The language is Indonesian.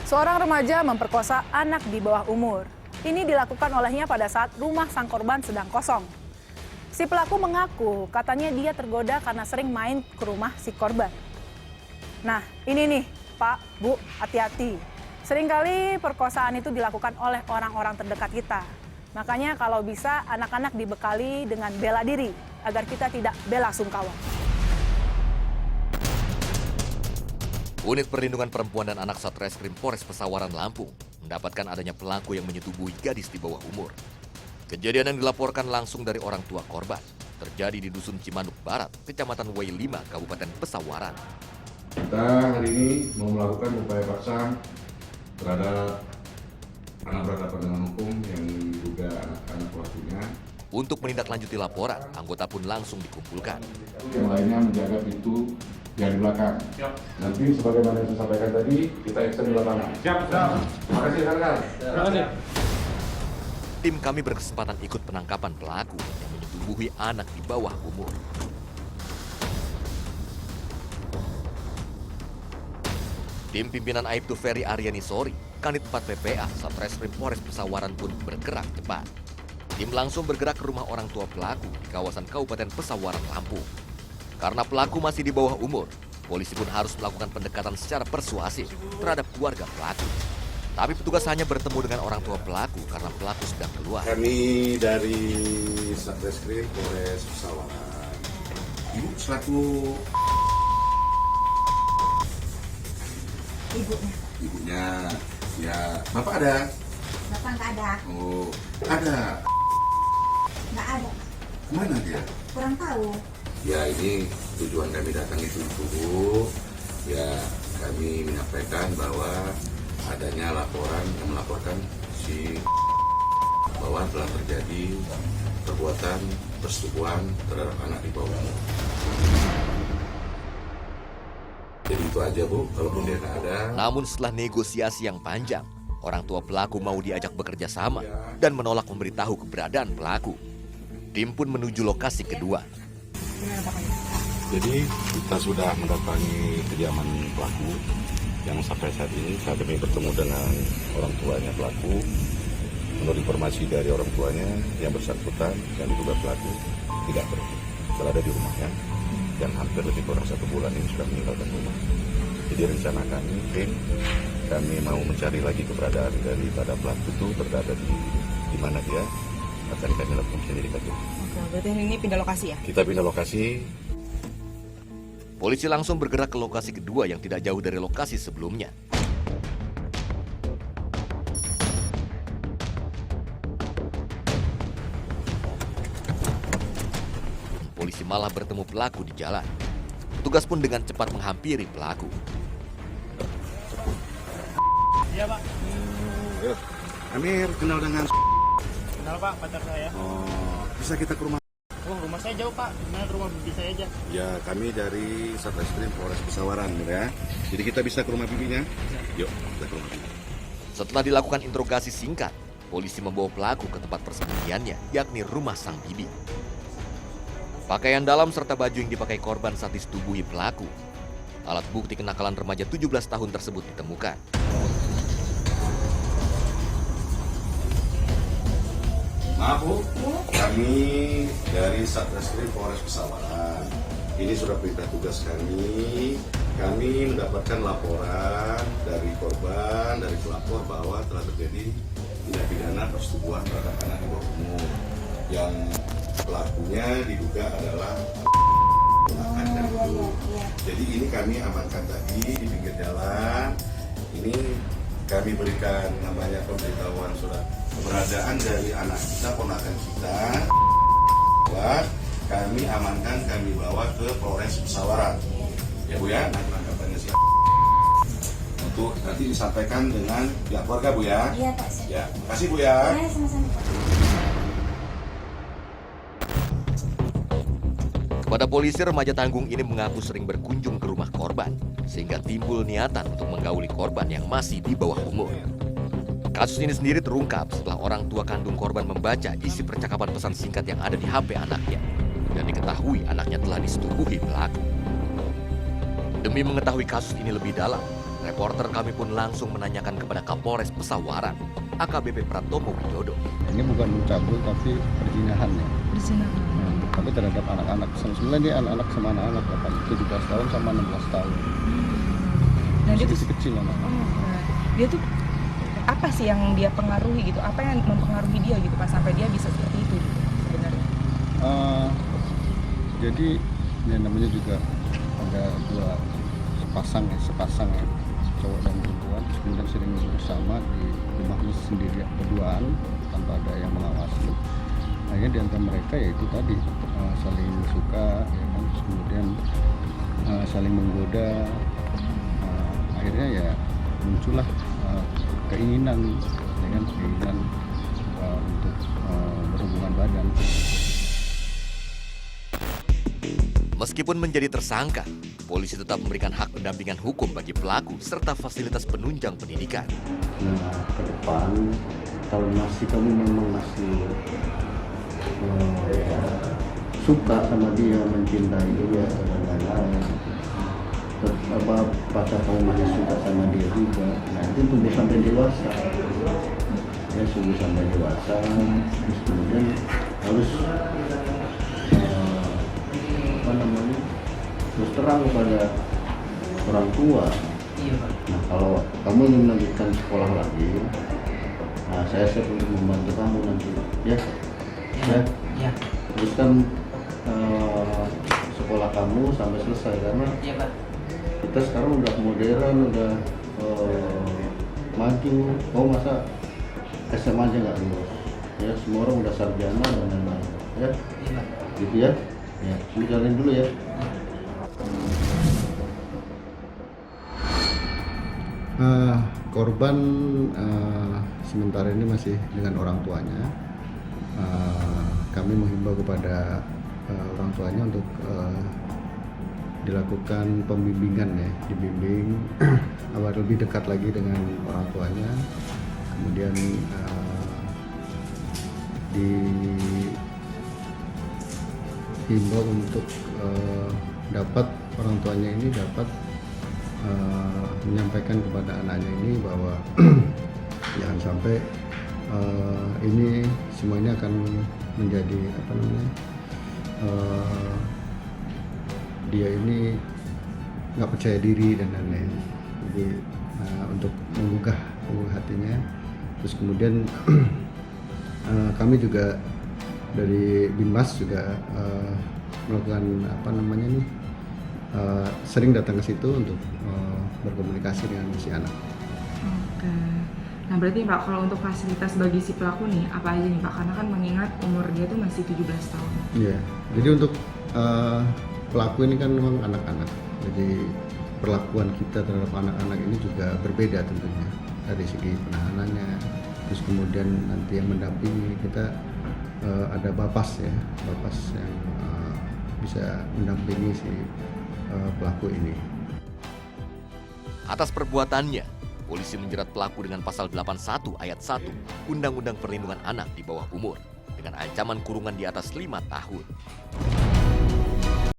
Seorang remaja memperkosa anak di bawah umur. Ini dilakukan olehnya pada saat rumah sang korban sedang kosong. Si pelaku mengaku katanya dia tergoda karena sering main ke rumah si korban. Nah, ini nih, Pak, Bu, hati-hati. Seringkali perkosaan itu dilakukan oleh orang-orang terdekat kita. Makanya kalau bisa anak-anak dibekali dengan bela diri agar kita tidak bela sungkawa. Unit Perlindungan Perempuan dan Anak Satreskrim Polres Pesawaran Lampung mendapatkan adanya pelaku yang menyetubuhi gadis di bawah umur. Kejadian yang dilaporkan langsung dari orang tua korban terjadi di Dusun Cimanuk Barat, Kecamatan Wai 5, Kabupaten Pesawaran. Kita hari ini mau melakukan upaya paksa terhadap anak berhadapan dengan hukum yang diduga anak-anak pelakunya. Untuk menindaklanjuti laporan, anggota pun langsung dikumpulkan. Yang lainnya menjaga pintu yang di belakang. Siap. Nanti sebagaimana yang saya sampaikan tadi, kita action di lapangan. Siap. Terima kasih, Sarkar. Terima kasih. Tim kami berkesempatan ikut penangkapan pelaku yang menyetubuhi anak di bawah umur. Tim pimpinan Aibtu Ferry Aryani Sori, Kanit 4 PPA, Satreskrim Polres Pesawaran pun bergerak cepat. Tim langsung bergerak ke rumah orang tua pelaku di kawasan Kabupaten Pesawaran, Lampung. Karena pelaku masih di bawah umur, polisi pun harus melakukan pendekatan secara persuasif terhadap keluarga pelaku. Tapi petugas hanya bertemu dengan orang tua pelaku karena pelaku sedang keluar. Kami dari Satreskrim Polres Pesawaran. Ibu selaku ibunya, ya bapak ada? Bapak nggak ada. Oh, ada. Nggak ada. Kemana dia? Kurang tahu. Ya ini tujuan kami datang itu Bu. Ya kami menyampaikan bahwa adanya laporan yang melaporkan si bahwa telah terjadi perbuatan persetubuhan terhadap anak di bawah umur. Jadi itu aja Bu, kalaupun dia nggak ada. Namun setelah negosiasi yang panjang, orang tua pelaku mau diajak bekerja sama dan menolak memberitahu keberadaan pelaku. Tim pun menuju lokasi kedua. Jadi kita sudah mendatangi kediaman pelaku yang sampai saat ini kami bertemu dengan orang tuanya pelaku. Menurut informasi dari orang tuanya yang bersangkutan yang diduga pelaku tidak berada di rumahnya dan hampir lebih kurang 1 bulan ini sudah meninggalkan rumah. Jadi rencana kami mau mencari lagi keberadaan daripada pelaku itu berada di mana dia akan kami lakukan penyelidikan. Oke, berarti ini pindah lokasi ya? Kita pindah lokasi. Polisi langsung bergerak ke lokasi kedua yang tidak jauh dari lokasi sebelumnya. Polisi malah bertemu pelaku di jalan. Petugas pun dengan cepat menghampiri pelaku. Iya Pak. Amir kenal dengan Kenal Pak, pacar saya. Oh, bisa kita ke rumah? Oh, rumah saya jauh Pak. Gimana ke rumah bibi saya aja? Ya, kami dari Satreskrim Polres Pesawaran, ya. Jadi kita bisa ke rumah bibinya? Yuk, kita ke rumah bibi. Setelah dilakukan interogasi singkat, polisi membawa pelaku ke tempat persembunyiannya, yakni rumah sang bibi. Pakaian dalam serta baju yang dipakai korban saat disetubuhi pelaku. Alat bukti kenakalan remaja 17 tahun tersebut ditemukan. Maaf Bu, kami dari Satreskrim Polres Pesawaran. Ini sudah perintah tugas kami. Kami mendapatkan laporan dari korban, dari pelapor bahwa telah terjadi tindak pidana persetubuhan terhadap anak di bawah umur. Yang pelakunya diduga adalah anak itu. Jadi ini kami amankan tadi di pinggir jalan. Ini kami berikan namanya pemberitahuan surat keberadaan dari anak kita, ponakan kita. Buat kami amankan, kami bawa ke Polres Pesawaran. Ya Bu ya, nanti tanggapannya siap. Untuk nanti disampaikan dengan pihak keluarga Bu ya. Iya Pak. Ya, makasih Bu ya. Ya, sama-sama Pak. Kepada polisi, remaja tanggung ini mengaku sering berkunjung ke rumah korban, sehingga timbul niatan untuk menggauli korban yang masih di bawah umur. Kasus ini sendiri terungkap setelah orang tua kandung korban membaca isi percakapan pesan singkat yang ada di HP anaknya, dan diketahui anaknya telah disetubuhi pelaku. Demi mengetahui kasus ini lebih dalam, Reporter kami pun langsung menanyakan kepada Kapolres Pesawaran, AKBP Pratomo Widodo. Ini bukan mencabul tapi perzinahan ya. Berzinahan. Tapi terhadap anak-anak. Sebenarnya dia anak-anak sama anak-anak 17 tahun sama 16 tahun. Nah, dia tuh Kecil anak. dia tuh apa sih yang dia pengaruhi gitu? Apa yang mempengaruhi dia gitu Pak sampai dia bisa seperti itu gitu, sebenarnya? Jadi ya namanya juga ada dua sepasang ya, cowok dan perempuan, kemudian sering bersama di rumahnya sendiri berduaan tanpa ada yang mengawasi. Akhirnya di antara mereka yaitu tadi saling suka, ya kan? Kemudian saling menggoda. Akhirnya ya muncullah keinginan, ya kan? Keinginan untuk berhubungan badan. Meskipun menjadi tersangka, polisi tetap memberikan hak pendampingan hukum bagi pelaku serta fasilitas penunjang pendidikan. Nah, ke depan kalau kamu memang masih suka sama dia, mencintai dia dan lain-lain, pacar kamu masih suka sama dia juga, nah itu tumbuh sampai dewasa, ya tumbuh sampai dewasa, terus kemudian harus terus terang kepada orang tua. Nah, kalau kamu ingin melanjutkan sekolah lagi, nah saya siap untuk membantu kamu nanti, ya. Teruskan sekolah kamu sampai selesai karena kita sekarang udah modern, udah maju. Kau masa SMA aja nggak lulus? Ya, semua orang udah sarjana dan lain-lain, ya. Gitu ya. Ya, ini jalanin dulu ya. Korban sementara ini masih dengan orang tuanya. Kami menghimbau kepada orang tuanya untuk dilakukan pembimbingan ya, dibimbing agar lebih dekat lagi dengan orang tuanya. Kemudian dihimbau untuk dapat orang tuanya ini dapat menyampaikan kepada anaknya ini bahwa jangan sampai ini semuanya akan menjadi dia ini nggak percaya diri dan lain-lain. Jadi untuk menggugah hatinya. Terus kemudian kami juga dari Binmas juga melakukan sering datang ke situ untuk berkomunikasi dengan si anak. Oke. Nah berarti Pak, kalau untuk fasilitas bagi si pelaku nih, apa aja nih Pak? Karena kan mengingat umur dia tuh masih 17 tahun. Iya, jadi untuk pelaku ini kan memang anak-anak. Jadi perlakuan kita terhadap anak-anak ini juga berbeda tentunya. Dari segi penahanannya, terus kemudian nanti yang mendampingi kita ada bapas ya, bapas yang bisa mendampingi si pelaku ini. Atas perbuatannya, polisi menjerat pelaku dengan pasal 81 ayat 1 Undang-Undang Perlindungan Anak di bawah umur dengan ancaman kurungan di atas 5 tahun.